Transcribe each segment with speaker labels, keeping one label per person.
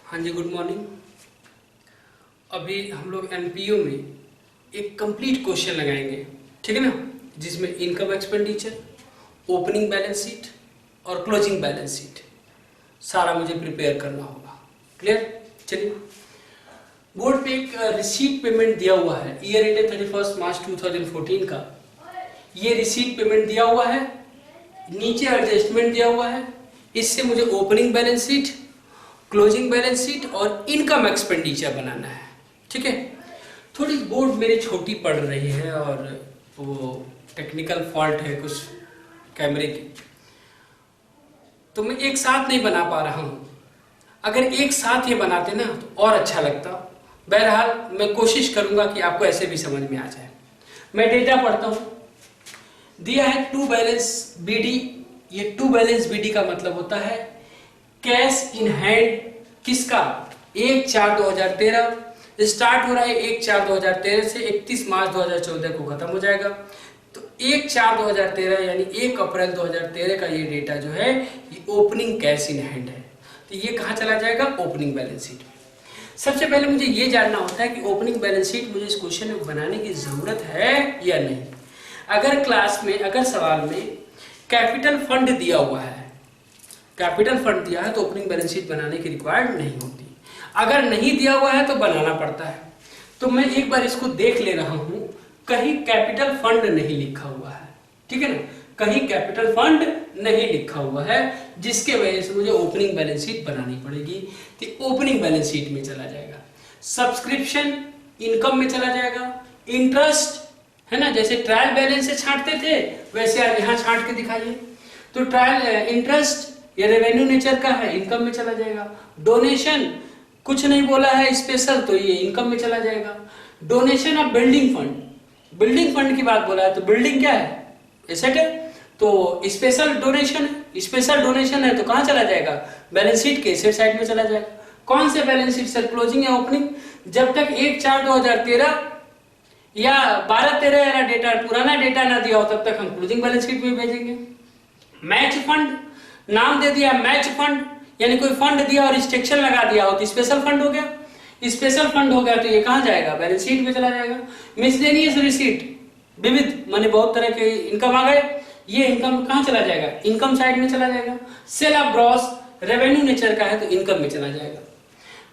Speaker 1: हाँ जी, good morning. अभी हम लोग एमपीओ में एक कंप्लीट क्वेश्चन लगाएंगे, ठीक है ना, जिसमें income expenditure, opening balance sheet और क्लोजिंग बैलेंस शीट सारा मुझे प्रिपेयर करना होगा। क्लियर? चलिए, बोर्ड पे एक रिसीट पेमेंट दिया हुआ है, ईयर एंडेड 31 मार्च 2014 का। ये रिसीट पेमेंट दिया हुआ है, नीचे एडजस्टमेंट दिया हुआ है। इससे मुझे opening balance sheet, closing balance sheet और इनकम एक्सपेंडिचर बनाना है, ठीक है। थोड़ी बोर्ड मेरी छोटी पड़ रही है और वो टेक्निकल फॉल्ट है कुछ कैमरे की, तो मैं एक साथ नहीं बना पा रहा हूँ। अगर एक साथ ये बनाते ना तो और अच्छा लगता। बहरहाल मैं कोशिश करूंगा कि आपको ऐसे भी समझ में आ जाए। मैं डेटा पढ़ता हूँ। दिया है टू बैलेंस बीडी। ये टू बैलेंस बीडी का मतलब होता है कैश इन हैंड किसका, 1/4/2013 स्टार्ट हो रहा है, 1/4/2013 से 31 मार्च 2014 को खत्म हो जाएगा। तो 1/4/2013 यानी 1 अप्रैल 2013 का ये डेटा जो है ये ओपनिंग कैश इन हैंड है। तो ये कहाँ चला जाएगा? ओपनिंग बैलेंस शीट में। सबसे पहले मुझे ये जानना होता है कि ओपनिंग बैलेंस शीट मुझे इस क्वेश्चन में बनाने की जरूरत है या नहीं। अगर क्लास में, अगर सवाल में कैपिटल फंड दिया हुआ है, कैपिटल फंड दिया है तो ओपनिंग बैलेंस शीट बनाने की रिक्वायर्ड नहीं होती। अगर नहीं दिया हुआ है तो बनाना पड़ता है। तो मैं एक बार इसको देख ले रहा हूं, कहीं कैपिटल फंड नहीं लिखा हुआ है, ठीक है ना, कहीं कैपिटल फंड नहीं लिखा हुआ है, जिसके वजह से मुझे ओपनिंग बैलेंस शीट बनानी पड़ेगी। तो ओपनिंग बैलेंस शीट में चला जाएगा, सब्सक्रिप्शन इनकम में चला जाएगा, इंटरेस्ट है ना, जैसे ट्रायल बैलेंस से छांटते थे वैसे आप यहाँ छांट के दिखाइए। तो ट्रायल इंटरेस्ट ये रेवेन्यू नेचर का है, इनकम में चला जाएगा। डोनेशन कुछ नहीं बोला है स्पेशल, तो ये इनकम में चला जाएगा। Donation of building fund, building fund की बात बोला है तो बिल्डिंग क्या है? एसेट है, तो स्पेशल डोनेशन है, स्पेशल डोनेशन है तो कहाँ चला जाएगा? बैलेंस शीट के एसेट साइड में चला जाएगा। कौन से बैलेंस शीट सर? क्लोजिंग या ओपनिंग? जब तक 1/4/2013 या 12/13 वाला डेटा, पुराना डेटा ना दिया हो तब तक हम क्लोजिंग बैलेंस शीट में भेजेंगे। मैच फंड नाम दे दिया, मैच फंड यानी कोई फंड दिया और रिस्ट्रिक्शन लगा दिया हो तो स्पेशल फंड हो गया। स्पेशल फंड हो गया तो ये कहाँ जाएगा? बैलेंस शीट में चला जाएगा। मिसलेनियस रिसीट, विविध माने बहुत तरह के इनकम आ गए, ये इनकम कहाँ चला जाएगा? इनकम साइड में चला जाएगा। Sale of gross revenue nature का है तो इनकम में चला जाएगा।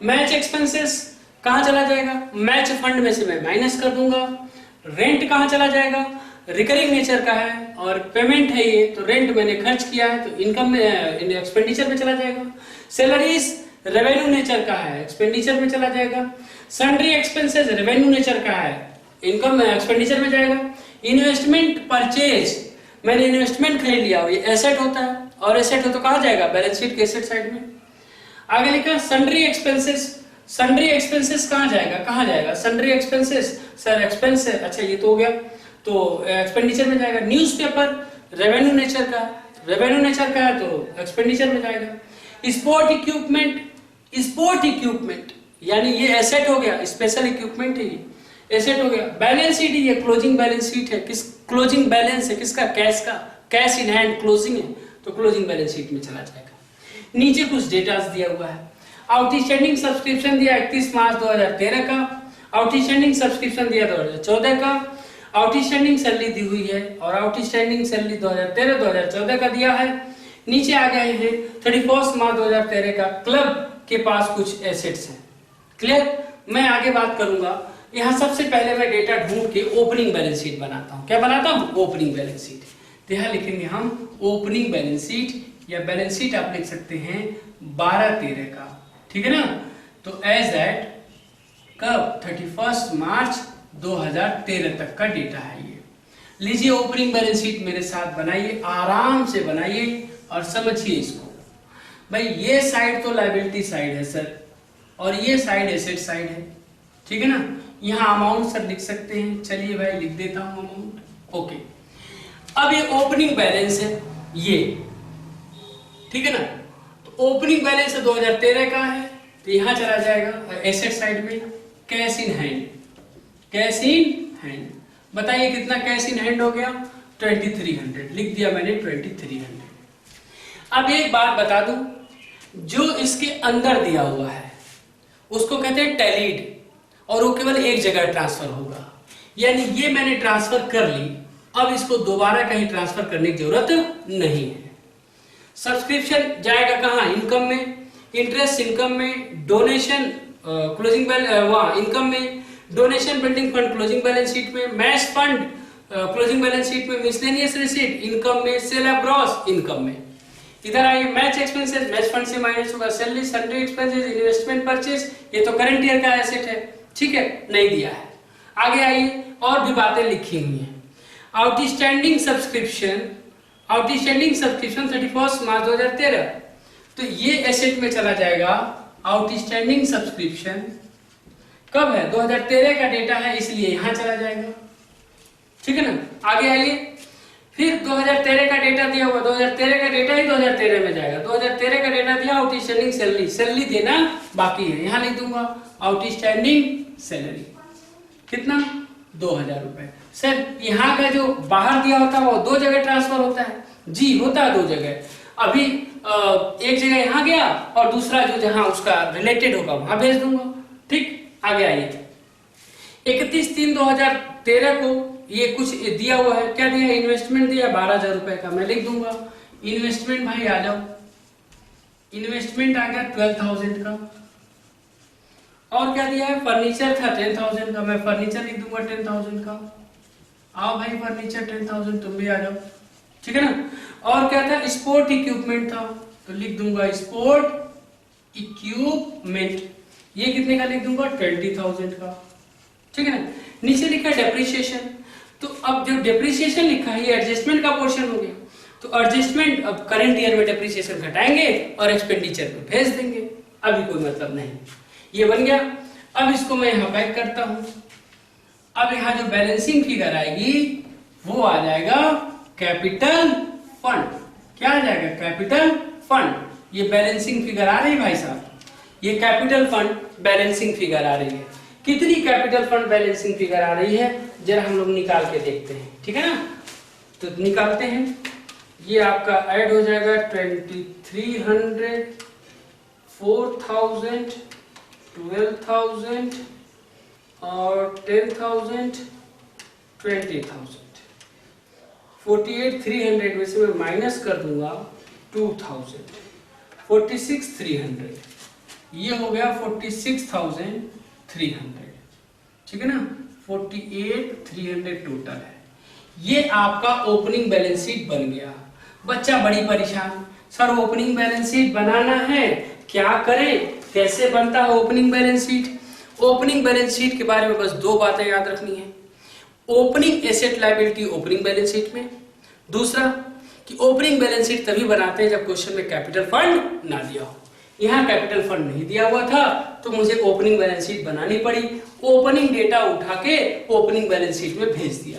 Speaker 1: मैच एक्सपेंसेस कहाँ चला जाएगा? मैच फंड में से मैं माइनस कर दूंगा। रेंट कहाँ चला जाएगा? रिकरिंग नेचर का है और पेमेंट है ये, तो रेंट मैंने खर्च किया है तो इनकम में, एक्सपेंडिचर में चला जाएगा। सैलरीज रेवेन्यू नेचर का है, एक्सपेंडिचर में चला जाएगा। सन्ड्री एक्सपेंसेस रेवेन्यू नेचर का है, इनकम में, एक्सपेंडिचर में जाएगा। इन्वेस्टमेंट परचेज, मैंने इन्वेस्टमेंट खरीद लिया, ये एसेट होता है और एसेट हो तो कहाँ जाएगा? बैलेंस शीट के एसेट साइड में। आगे लिखा सन्ड्री एक्सपेंसेस, सन्ड्री एक्सपेंसेस कहाँ जाएगा? कहाँ जाएगा सन्ड्री एक्सपेंसेस? सर एक्सपेंस है, अच्छा ये तो हो गया, तो एक्सपेंडिचर में जाएगा। न्यूज़पेपर रेवेन्यू नेचर का, रेवेन्यू नेचर का है तो एक्सपेंडिचर में जाएगा। स्पोर्ट इक्विपमेंट, स्पोर्ट इक्विपमेंट यानी ये एसेट हो गया, स्पेशल इक्विपमेंट है ये एसेट हो गया। बैलेंस शीट ये क्लोजिंग बैलेंस शीट है, किस क्लोजिंग बैलेंस है किसका? कैश का, कैश इन हैंड क्लोजिंग है तो क्लोजिंग बैलेंस शीट में चला जाएगा। नीचे कुछ डेटा दिया हुआ है। आउटस्टैंडिंग सब्सक्रिप्शन दिया 31 मार्च 2013 का, आउटस्टैंडिंग सब्सक्रिप्शन दिया 2014 का, आउटस्टैंडिंग सैलरी दी हुई है और आउटस्टैंडिंग सैलरी 2013-2014 का दिया है। नीचे आ गए हैं 31 मार्च 2013 का, क्लब के पास कुछ एसेट्स हैं। क्लियर? मैं आगे बात करूंगा। यहाँ सबसे पहले मैं डेटा ढूंढ के ओपनिंग बैलेंस शीट बनाता हूँ। क्या बनाता हूँ? Opening balance sheet. तो यहाँ लिखेंगे हम ओपनिंग बैलेंस शीट या बैलेंस शीट आप लिख सकते हैं 12/13 का, ठीक है ना। तो एज एट कब? 31 मार्च 2013 तक का डेटा है ये। लीजिए ओपनिंग बैलेंस शीट मेरे साथ बनाइए, आराम से बनाइए और समझिए इसको। भाई ये साइड तो लायबिलिटी साइड है सर और ये साइड एसेट साइड है, ठीक है ना। यहाँ अमाउंट सर लिख सकते हैं, चलिए भाई लिख देता हूं अमाउंट, ओके। अब ये ओपनिंग बैलेंस है ये, ठीक है ना। तो ओपनिंग बैलेंस 2013 का है तो यहाँ चला जाएगा एसेट साइड में। Cash in hand, cash in hand बताइए कितना कैश इन हैंड हो गया? 2300 लिख दिया मैंने, 2300। अब एक बात बता दूं, जो इसके अंदर दिया हुआ है उसको कहते हैं टैलीड, और वो केवल एक जगह ट्रांसफर होगा। यानी ये मैंने ट्रांसफर कर ली, अब इसको दोबारा कहीं ट्रांसफर करने की जरूरत नहीं है। सब्सक्रिप्शन जाएगा कहाँ? इनकम में, इंटरेस्ट इनकम में, डोनेशन क्लोजिंग बैलेंस इनकम में, donation building fund closing balance sheet में, match fund closing balance sheet में, मिसलेनियस रिसीट इनकम में, सेल ऑफ ग्रॉस इनकम में। इधर आइए मैच एक्सपेंसेस, मैच फंड से माइनस होगा, salary sundry expenses, investment purchase, ये तो करंट ईयर का एसेट है, ठीक है, नहीं दिया है। आगे आइए, और भी बातें लिखी हुई हैं। आउटस्टैंडिंग सब्सक्रिप्शन 31 मार्च 2013, तो ये एसेट में चला जाएगा। आउटस्टैंडिंग सब्सक्रिप्शन कब है? 2013 का डेटा है, इसलिए यहां चला जाएगा, ठीक है ना। आगे आइए, फिर 2013 का डेटा दिया हुआ, 2013 का डेटा ही 2013 में जाएगा। 2013 का डेटा दिया, आउटस्टैंडिंग सैलरी देना बाकी है, यहां लिख दूंगा आउटस्टैंडिंग सैलरी कितना? 2000 रुपए। सर यहाँ का जो बाहर दिया होता है वो दो जगह ट्रांसफर होता है? जी होता है, दो जगह। अभी एक जगह यहाँ गया और दूसरा जो जहां उसका रिलेटेड होगा वहां भेज दूंगा, ठीक। आगे आइए, 31/3/2013 को ये कुछ दिया हुआ है, क्या दिया? इन्वेस्टमेंट दिया 12,000 रुपए का, मैं लिख दूंगा इन्वेस्टमेंट। भाई आ जाओ, इन्वेस्टमेंट आ गया 12,000 का। और क्या दिया है? फर्नीचर था 10,000 का, मैं फर्नीचर लिख दूंगा 10,000 का। आओ भाई फर्नीचर 10,000, तुम भी आ जाओ, ठीक है ना। और क्या था? स्पोर्ट इक्विपमेंट था, तो लिख दूंगा स्पोर्ट इक्विपमेंट, ये कितने का लिख दूंगा? 20,000 का, ठीक है ना। नीचे लिखा है डेप्रिसिएशन, तो अब जो डेप्रिसिएशन लिखा है ये एडजस्टमेंट का पोर्शन हो गया, तो एडजस्टमेंट अब करंट ईयर में डेप्रिसिएशन घटाएंगे और एक्सपेंडिचर में भेज देंगे, अभी कोई मतलब नहीं। ये बन गया। अब इसको मैं यहां पैक करता हूं। अब यहां जो बैलेंसिंग फिगर आएगी वो आ जाएगा कैपिटल फंड। क्या आ जाएगा? Capital fund. ये बैलेंसिंग फिगर आ रही है भाई साहब, ये कैपिटल फंड बैलेंसिंग फिगर आ रही है। कितनी कैपिटल फंड बैलेंसिंग फिगर आ रही है जरा हम लोग निकाल के देखते हैं, ठीक है ना। तो निकालते हैं, ये आपका ऐड हो जाएगा 2300, 4000, 12,000 और 10,000, 20,000, 48,300 में से मैं माइनस कर दूंगा 2,000, 46,300, ये हो गया 46,300, ठीक है ना। 48,300 टोटल है। ये आपका ओपनिंग बैलेंस शीट बन गया। बच्चा बड़ी परेशान, सर ओपनिंग बैलेंस शीट बनाना है, क्या करें, कैसे बनता है opening balance sheet. Opening balance sheet के बारे में बस दो बातें याद रखनी है। Opening asset liability opening balance sheet में, दूसरा कि ओपनिंग बैलेंस शीट तभी बनाते हैं जब क्वेश्चन में कैपिटल फंड ना दिया हो। यहाँ कैपिटल फंड नहीं दिया हुआ था तो मुझे ओपनिंग बैलेंस शीट बनानी पड़ी। ओपनिंग डेटा उठा के ओपनिंग बैलेंस शीट में भेज दिया।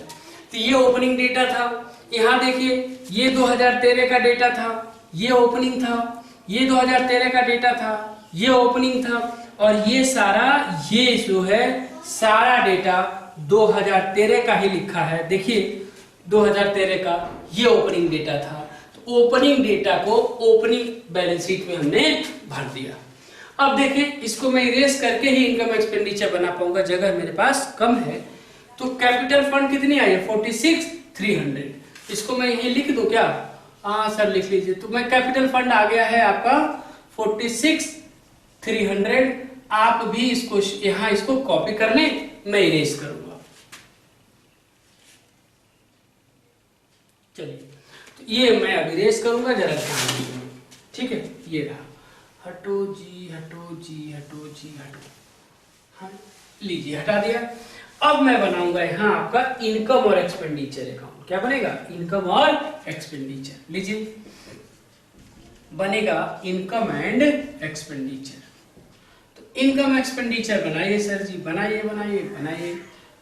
Speaker 1: तो ये ओपनिंग डेटा था। यहाँ देखिए ये 2013 का डेटा था, ये ओपनिंग था, ये 2013 का डेटा था, ये ओपनिंग था, और ये सारा, ये जो है सारा डेटा 2013 का ही लिखा है। देखिए 2013 का ये ओपनिंग डेटा था, तो ओपनिंग डेटा को ओपनिंग बैलेंस शीट में हमने भर दिया। अब देखिए इसको मैं इरेज करके ही इनकम एक्सपेंडिचर बना पाऊंगा, जगह मेरे पास कम है। तो कैपिटल फंड कितनी आई है? 46,300। इसको मैं यही लिख दूं क्या? हाँ सर लिख लीजिए। तो मैं कैपिटल फंड आ गया है आपका 46,300। आप भी इसको यहां इसको कॉपी कर लें, मैं इरेज करूंगा। चलिए तो ये मैं अब इरेज करूंगा, जरा ध्यान दीजिए, ठीक है। ये रहा, हटो जी हटो जी हटो जी हटो, हाँ लीजिए हटा दिया। अब मैं बनाऊंगा यहाँ आपका इनकम और एक्सपेंडिचर अकाउंट। क्या बनेगा? इनकम और एक्सपेंडिचर। लीजिए बनेगा इनकम एंड एक्सपेंडिचर। तो इनकम एक्सपेंडिचर बनाइए सर जी, बनाइए बनाइए बनाइए।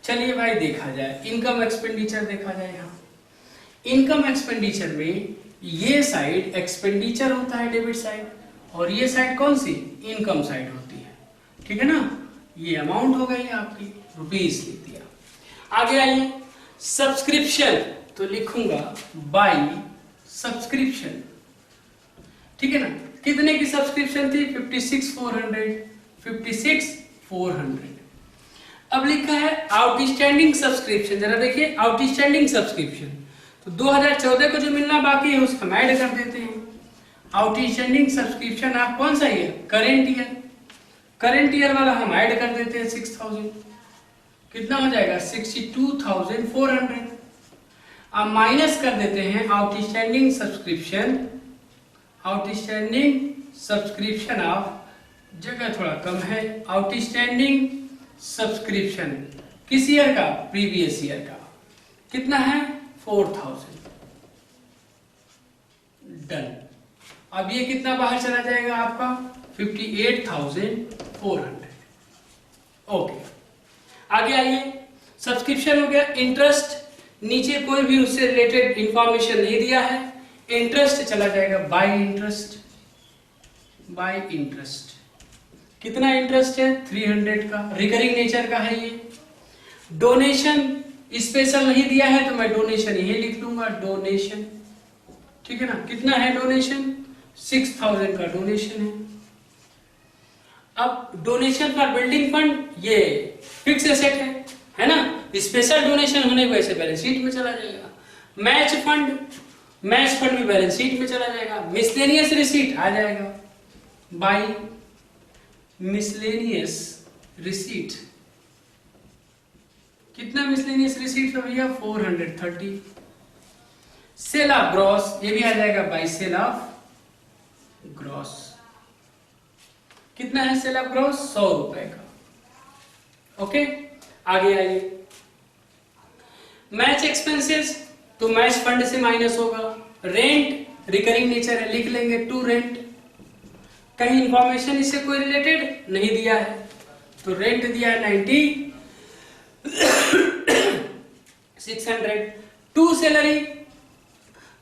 Speaker 1: चलिए भाई देखा जाए, इनकम एक्सपेंडिचर देखा जाए। यहाँ इनकम एक्सपेंडिचर में ये साइड एक्सपेंडिचर होता है, डेबिट साइड, और ये साइड कौन सी? इनकम साइड होती है, ठीक है ना। ये अमाउंट हो गई आपकी, रुपीस लिख दिया। आगे आइए सब्सक्रिप्शन, तो लिखूंगा बाई सब्सक्रिप्शन, ठीक है ना। कितने की सब्सक्रिप्शन थी? 56,400। 56,400। अब लिखा है आउटस्टैंडिंग सब्सक्रिप्शन, जरा देखिए आउटस्टैंडिंग सब्सक्रिप्शन, तो 2014 को जो मिलना बाकी है उसका हम ऐड कर देते हैं। आउटस्टैंडिंग सब्सक्रिप्शन आप कौन सा ईयर, करंट ईयर वाला हम ऐड कर देते हैं 6,000, कितना हो जाएगा 62,400। अब माइनस कर देते हैं आउटस्टैंडिंग सब्सक्रिप्शन ऑफ, जगह थोड़ा कम है, आउटस्टैंडिंग सब्सक्रिप्शन किस ईयर का, प्रीवियस ईयर का, कितना है 4,000। डन। अब ये कितना बाहर चला जाएगा आपका 58,400। ओके, आगे आइए, सब्सक्रिप्शन हो गया। इंटरेस्ट, नीचे कोई भी उससे रिलेटेड इंफॉर्मेशन नहीं दिया है, इंटरेस्ट चला जाएगा बाय इंटरेस्ट। कितना इंटरेस्ट है 300 का, रिकरिंग नेचर का है ये। डोनेशन स्पेशल नहीं दिया है तो मैं डोनेशन यही लिख लूंगा, डोनेशन, ठीक है ना। कितना है डोनेशन, 6,000 का डोनेशन है। अब डोनेशन फॉर बिल्डिंग फंड ये फिक्स एसेट है ना, स्पेशल डोनेशन होने की वजह से बैलेंस शीट में चला जाएगा। मैच फंड भी बैलेंस शीट में चला जाएगा। मिसलेनियस रिसीट आ जाएगा बाय मिसलेनियस रिसीट। कितना मिसलेनियस रिसीट है भैया 430। सेल ऑफ ग्रॉस, ये भी आ जाएगा बाय सेल ऑफ ग्रॉस। कितना है सेल ऑफ ग्रॉस 100 रुपए का। ओके, आगे आइए, मैच एक्सपेंसेस, तो मैच फंड से माइनस होगा। रेंट रिकरिंग नेचर है, लिख लेंगे टू रेंट। कहीं इंफॉर्मेशन इससे कोई रिलेटेड नहीं दिया है तो रेंट दिया है 600। टू सैलरी,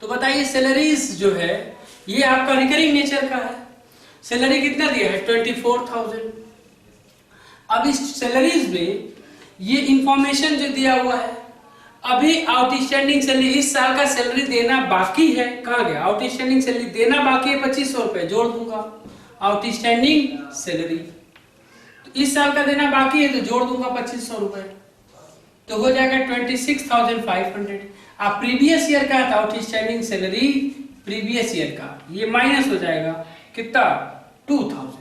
Speaker 1: तो बताइए सैलरीज जो है ये आपका रिकरिंग नेचर का है। सैलरी कितना दिया है 24,000। अब इस सैलरीज में ये इंफॉर्मेशन जो दिया हुआ है, अभी आउटस्टैंडिंग सैलरी इस साल का सैलरी देना बाकी है, कहां गया, आउटस्टैंडिंग सैलरी देना बाकी है 2,500 रुपए, जोड़ दूंगा आउटस्टैंडिंग सैलरी। तो इस साल का देना बाकी है तो जोड़ दूंगा 2,500 रुपए, तो हो जाएगा 26,500। आप प्रीवियस ईयर का आउटस्टैंडिंग सैलरी प्रीवियस ईयर का, ये माइनस हो जाएगा कितना 2,000।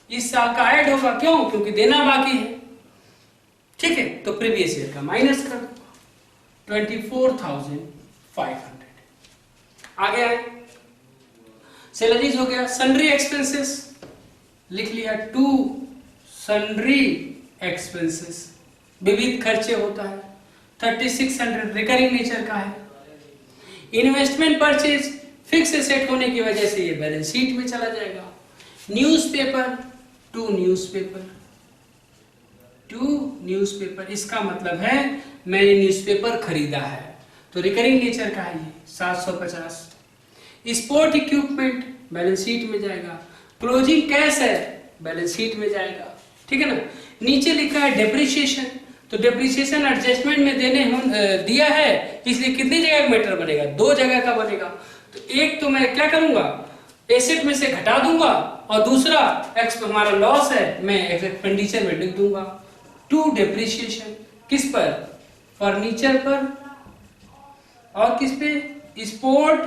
Speaker 1: इस साल का ऐड होगा, क्यों, क्योंकि देना बाकी है, ठीक है, तो प्रीवियस ईयर का माइनस कर दूंगा 24,500। आगे आए, सैलरीज हो गया। सन्ड्री एक्सपेंसेस लिख लिया, टू सन्ड्री एक्सपेंसेस, विविध खर्चे होता है 3,600, रिकरिंग नेचर का है। इन्वेस्टमेंट परचेज फिक्स एसेट होने की वजह से ये बैलेंस शीट में चला जाएगा। न्यूज़पेपर, टू न्यूज़पेपर, इसका मतलब है मैंने न्यूज़पेपर खरीदा है तो रिकरिंग नेचर का है ये 750। स्पोर्ट इक्विपमेंट बैलेंस शीट में जाएगा। क्लोजिंग कैश है बैलेंस शीट में जाएगा, ठीक है ना। नीचे लिखा है डेप्रिसिएशन, तो डेप्रिसिएशन एडजस्टमेंट में दिया है, इसलिए कितनी जगह मैटर बनेगा, 2 जगह का बनेगा। तो एक तो मैं क्या करूंगा, एसेट में से घटा दूंगा, और दूसरा हमारा लॉस है मैं एक्सपेंडिचर में लिख दूंगा। टू डेप्रिसिएशन किस पर, फर्नीचर पर, और किस पे, स्पोर्ट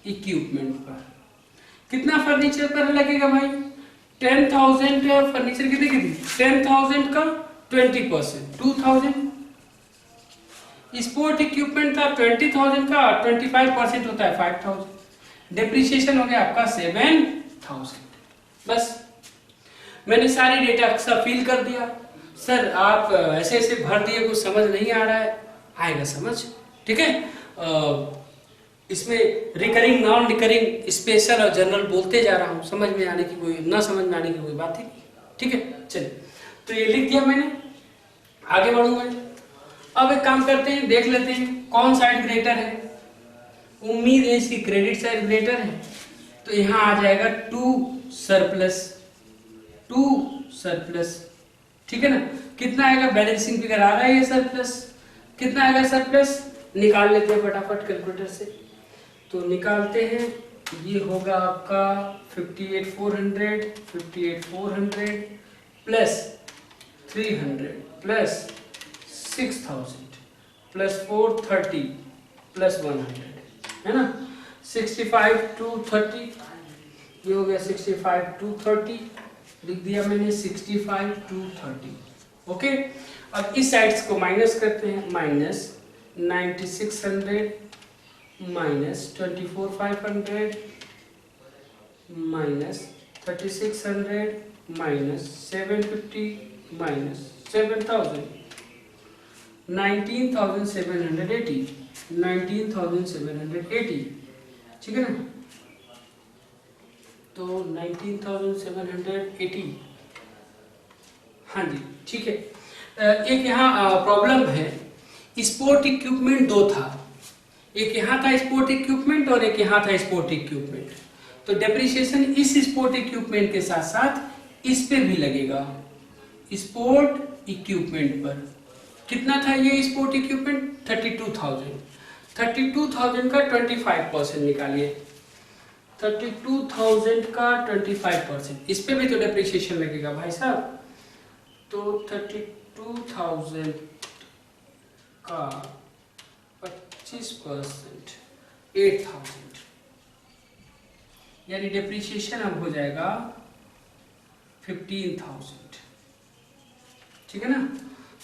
Speaker 1: इक्विपमेंट पर। कितना फर्नीचर पर लगेगा भाई 10,000 का फर्नीचर कितने की थी 10,000 का 20% 2,000। स्पोर्ट इक्विपमेंट था 20,000 का, 25% होता है 5,000। डेप्रिसिएशन हो गया आपका 7,000। बस मैंने सारी डेटा सब फिल कर दिया। सर आप ऐसे ऐसे भर दिए, कुछ समझ नहीं आ रहा है, आएगा समझ, ठीक है। इसमें रिकरिंग, नॉन रिकरिंग, स्पेशल और जनरल बोलते जा रहा हूँ, समझ में आने की कोई, ना समझ में आने की कोई बात ही नहीं, ठीक है। चलिए, तो ये लिख दिया मैंने, आगे बढ़ूंगा। अब एक काम करते हैं, देख लेते हैं कौन साइड ग्रेटर है। उम्मीद है इसकी क्रेडिट साइड ग्रेटर है, तो यहाँ आ जाएगा टू सरप्लस, ठीक है ना। कितना आएगा, बैलेंसिंग फिगर आ रहा है ये सरप्लस, कितना आएगा सरप्लस, निकाल लेते हैं फटाफट कैलकुलेटर से। तो निकालते हैं ये होगा आपका 58,400 प्लस 300 प्लस 6,000 प्लस 430 प्लस 100, है ना। 65,230, ये हो गया 65,230, लिख दिया मैंने 65,230। ओके, अब इस साइड्स को माइनस करते हैं। Minus 9,600 minus 24,500 minus 3,600 minus 750 minus 7,000, 19,780, 19,780, ठीक है ना। तो 19,780, हाँ जी ठीक है। एक यहाँ प्रॉब्लम है, स्पोर्ट इक्विपमेंट दो था, एक यहाँ था स्पोर्ट इक्विपमेंट और एक यहाँ था स्पोर्ट इक्विपमेंट। तो डेप्रिसिएशन इस स्पोर्ट इक्विपमेंट के साथ साथ इस पे भी लगेगा, स्पोर्ट इक्विपमेंट पर। कितना था ये स्पोर्ट इक्विपमेंट? 32,000। 32,000 का 25% निकालिए, 32,000 का 25%, इस पे भी तो डेप्रिसिएशन लगेगा भाई साहब। तो 32,000 का 25% 8,000, यानी डेप्रिसिएशन अब हो जाएगा 15,000, ठीक है ना।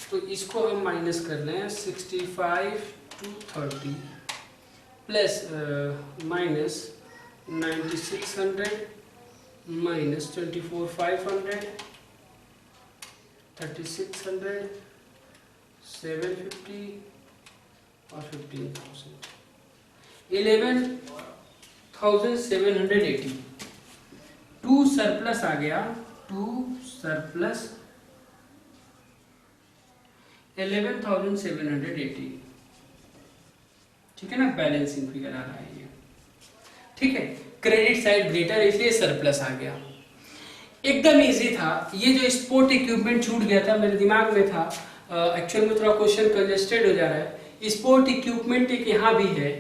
Speaker 1: तो इसको हम माइनस कर लें, 65,230 प्लस माइनस 9,600 माइनस 24,500 3,600 750 और 15,000, 11,780। 2 सरप्लस आ गया, 2 सरप्लस 11,780, ठीक है ना। बैलेंसिंग फिगर आ रहा है ये, ठीक है। क्रेडिट साइड ग्रेटर इसलिए सरप्लस आ गया। एकदम इजी था ये। जो स्पोर्ट इक्विपमेंट छूट गया था मेरे दिमाग में था, एक्चुअल में थोड़ा क्वेश्चन कंजेस्टेड हो जा रहा है। स्पोर्ट इक्विपमेंट एक यहाँ भी है,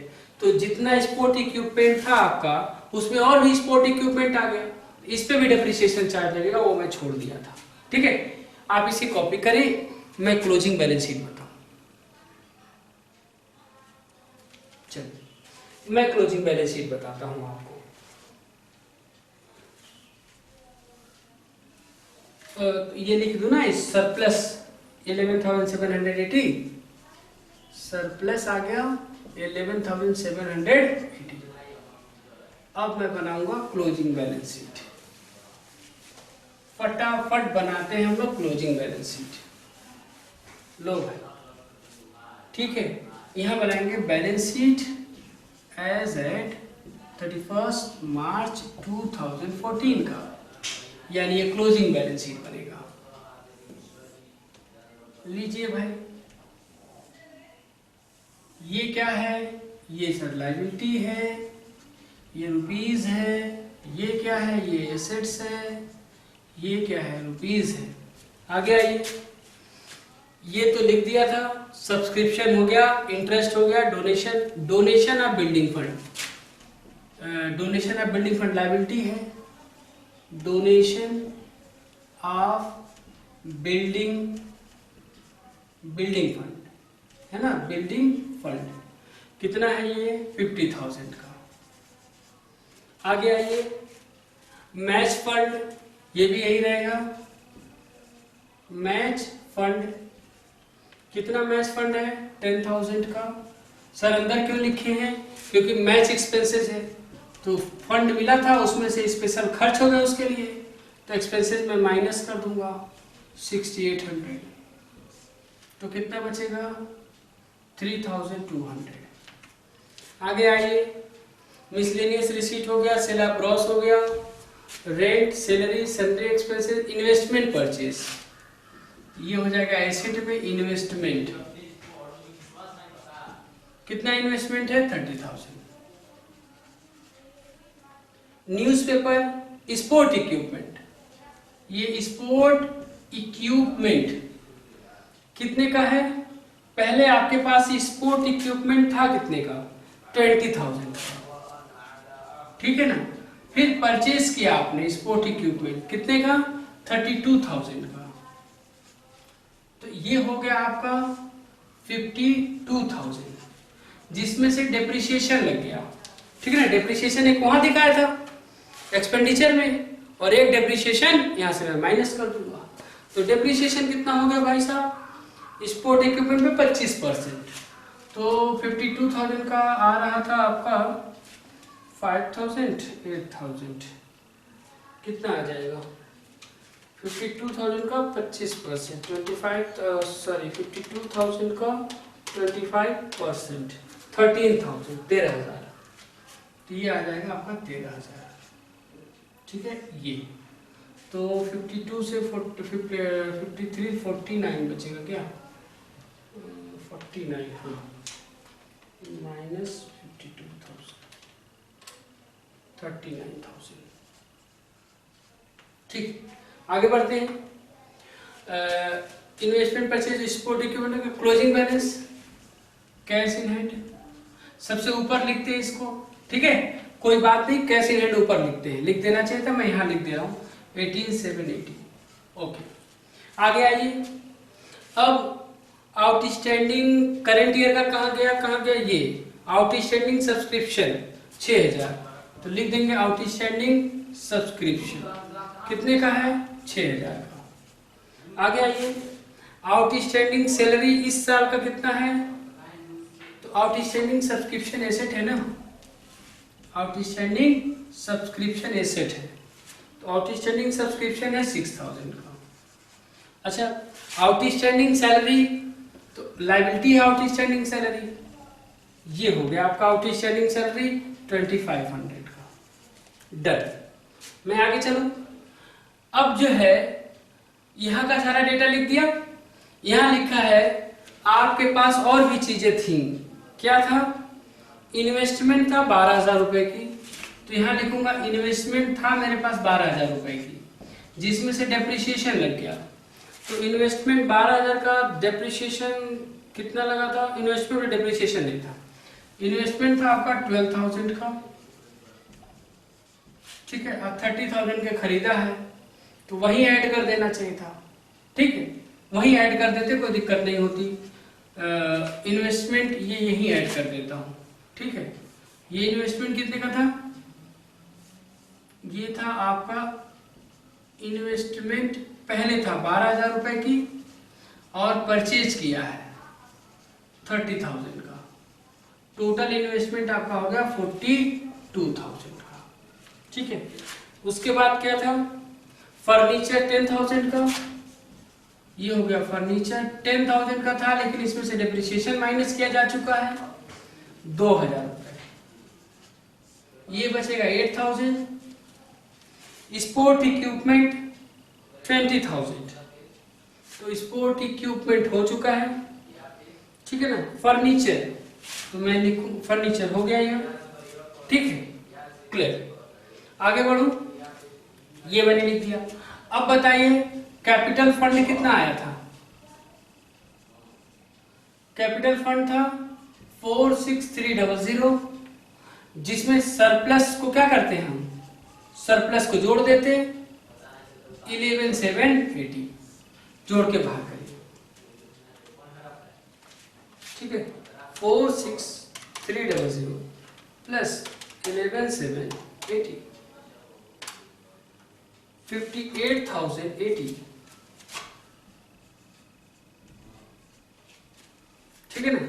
Speaker 1: तो जितना स्पोर्ट इक्विपमेंट था आपका उसमें और भी स्पोर्ट इक्विपमेंट आ गया, इस पे भी डेप्रिसिएशन चार्ज लगेगा, वो मैं छोड़ दिया था, ठीक है। आप इसे कॉपी करें, मैं क्लोजिंग बैलेंस शीट बताऊं। चलिए मैं क्लोजिंग बैलेंस शीट बताता हूं आपको। ये लिख दूं ना, सरप्लस 11,780, सरप्लस आ गया 11,780। अब मैं बनाऊंगा क्लोजिंग बैलेंस शीट। फटाफट बनाते हैं हम लोग क्लोजिंग बैलेंस शीट। लो भाई, ठीक है। यहां बनाएंगे बैलेंस शीट एज एट 31 मार्च 2014 का, यानी ये क्लोजिंग बैलेंस शीट बनेगा। लीजिए भाई, ये क्या है? ये सर लायबिलिटी है, ये रुपीज है। ये क्या है? ये एसेट्स है। ये क्या है? रुपीज है। आगे आइए, ये तो लिख दिया था। सब्सक्रिप्शन हो गया, इंटरेस्ट हो गया, donation of building fund, donation of building fund liability है। डोनेशन ऑफ बिल्डिंग फंड है ना, बिल्डिंग फंड कितना है? ये 50,000 का। आगे आइए, मैच फंड, ये भी यही रहेगा। मैच फंड कितना? मैच फंड है 10,000 का। सर अंदर क्यों लिखे हैं? क्योंकि मैच एक्सपेंसेस है, तो फंड मिला था उसमें से स्पेशल खर्च हो गया उसके लिए, तो एक्सपेंसेस में माइनस कर दूंगा 6,800, तो कितना बचेगा? 3,200। आगे आइए, मिसलेनियस रिसीट हो गया, सेल ऑफ ग्रॉस हो गया, rent, salary, sundry expenses, investment purchase, ये हो जाएगा एसेट में इन्वेस्टमेंट। कितना इन्वेस्टमेंट है? 30,000। न्यूज़पेपर, स्पोर्ट इक्विपमेंट, ये स्पोर्ट इक्विपमेंट कितने का है? पहले आपके पास स्पोर्ट इक्विपमेंट था कितने का? 20,000 का। ठीक है ना। फिर परचेज किया आपने स्पोर्ट इक्विपमेंट कितने का, 32,000 का, तो ये हो गया आपका 52,000, जिसमें से डेप्रिसिएशन लग गया, ठीक है ना। डेप्रिसिएशन एक वहां दिखाया था एक्सपेंडिचर में, और एक डेप्रिसिएशन यहां से मैं माइनस कर दूंगा। तो डेप्रिसिएशन कितना हो गया भाई साहब, स्पोर्ट इक्विपमेंट में 25%, तो 52,000 का आ रहा था आपका 5,000, 8,000, कितना आ जाएगा 52,000 का 25%, 52,000 का 25%, 13,000, 13,000, तो ये आ जाएगा आपका 13,000, ठीक है। ये तो 52 से 53, 49 बचेगा क्या, 49, हाँ, माइनस 52,000, 39,000, ठीक। आगे बढ़ते हैं। इन्वेस्टमेंट परचेज स्पोर्ट इक्विपमेंट का closing balance, cash in hand, सबसे ऊपर लिखते हैं इसको, ठीक है। कोई बात नहीं, कैश इन हैंड ऊपर लिखते हैं, लिख देना चाहिए था, मैं यहाँ लिख दे रहा हूँ 18,780, ओके। आगे आइए, अब आउटस्टैंडिंग करंट ईयर का कहाँ गया, ये आउटस्टैंडिंग सब्सक्रिप्शन 6,000, तो लिख देंगे आउटस्टैंडिंग सब्सक्रिप्शन कितने का है, 6,000 का। आगे आइए, आउटस्टैंडिंग सैलरी इस साल का कितना है, तो आउटस्टैंडिंग सब्सक्रिप्शन एसेट है ना, आउटस्टैंडिंग सब्सक्रिप्शन एसेट है, तो आउटस्टैंडिंग सब्सक्रिप्शन है 6,000 का। अच्छा, आउटस्टैंडिंग सैलरी, तो लायबिलिटी है आउटस्टैंडिंग सैलरी, ये हो गया आपका आउटस्टैंडिंग सैलरी 2,500 का, डन। मैं आगे चलूं, अब जो है यहाँ का सारा डेटा लिख दिया, यहाँ लिखा है आपके पास और भी चीजें थी, क्या था, इन्वेस्टमेंट था 12,000 रुपए की, तो यहाँ लिखूंगा इन्वेस्टमेंट था मेरे पास 12,000 रुपए की, जिसमें से डेप्रिसिएशन लग गया, तो इन्वेस्टमेंट 12,000 का, डेप्रिसिएशन कितना लगा था, इन्वेस्टमेंट में डेप्रिसिएशन नहीं था, इन्वेस्टमेंट था आपका 12,000 का, ठीक है। अब 30,000 के खरीदा है, तो वही ऐड कर देना चाहिए था, ठीक है, वही ऐड कर देते, कोई दिक्कत नहीं होती। इन्वेस्टमेंट ये यही ऐड कर देता हूं, ठीक है। ये इन्वेस्टमेंट कितने का था, ये था आपका इन्वेस्टमेंट पहले था 12,000 रुपए की, और परचेज किया है 30,000 का, टोटल इन्वेस्टमेंट आपका हो गया 42,000 का, ठीक है। उसके बाद क्या था, फर्नीचर 10,000 का, ये हो गया फर्नीचर 10,000 का था, लेकिन इसमें से डेप्रिसिएशन माइनस किया जा चुका है 2,000 रुपए, ये बचेगा 8,000। स्पोर्ट इक्विपमेंट 20,000, तो स्पोर्ट इक्विपमेंट हो चुका है, ठीक है ना। फर्नीचर, तो मैं लिखूं फर्नीचर हो गया ये, ठीक है, क्लियर। आगे बढ़ूं, ये मैंने लिख दिया। अब बताइए कैपिटल फंड कितना आया था, कैपिटल फंड था 46300, जिसमें सरप्लस को क्या करते हैं हम, सरप्लस को जोड़ देते, 11,780 जोड़ के बाहर करिए, ठीक है। 46300 प्लस 11,780, 58,080, ठीक है ना।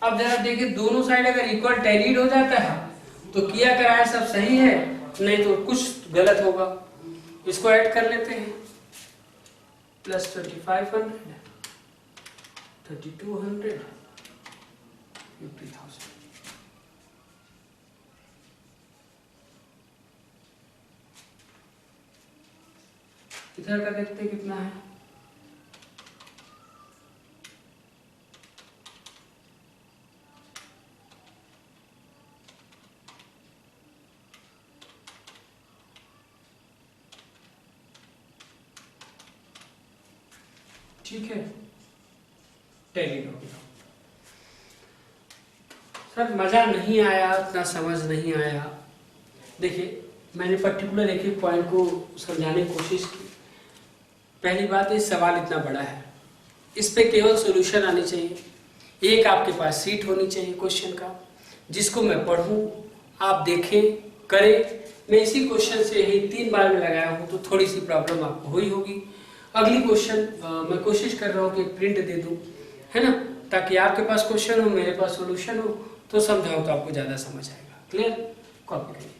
Speaker 1: अब जरा देखिए, दोनों साइड अगर इक्वल टैलीड हो जाता है तो किया कराया सब सही है, नहीं तो कुछ गलत होगा। इसको ऐड कर लेते हैं, प्लस 2,500, 3,200, 50,000, इधर का देखते हैं कितना है, ठीक है, टैली हो गया। सर मजा नहीं आया, इतना समझ नहीं आया, देखिए मैंने पर्टिकुलर एक एक पॉइंट को समझाने की कोशिश की। पहली बात, ये सवाल इतना बड़ा है, इस पे केवल सॉल्यूशन आनी चाहिए। एक आपके पास सीट होनी चाहिए क्वेश्चन का, जिसको मैं पढ़ूं, आप देखें, करें। मैं इसी क्वेश्चन से ही 3 बार में लगाया हूं, तो थोड़ी सी प्रॉब्लम आपको हुई होगी। अगली क्वेश्चन मैं कोशिश कर रहा हूं कि प्रिंट दे दूं, है ना, ताकि आपके पास क्वेश्चन हो, मेरे पास सॉल्यूशन हो, तो समझाओ तो आपको ज़्यादा समझ आएगा। क्लियर? कॉपी करिए।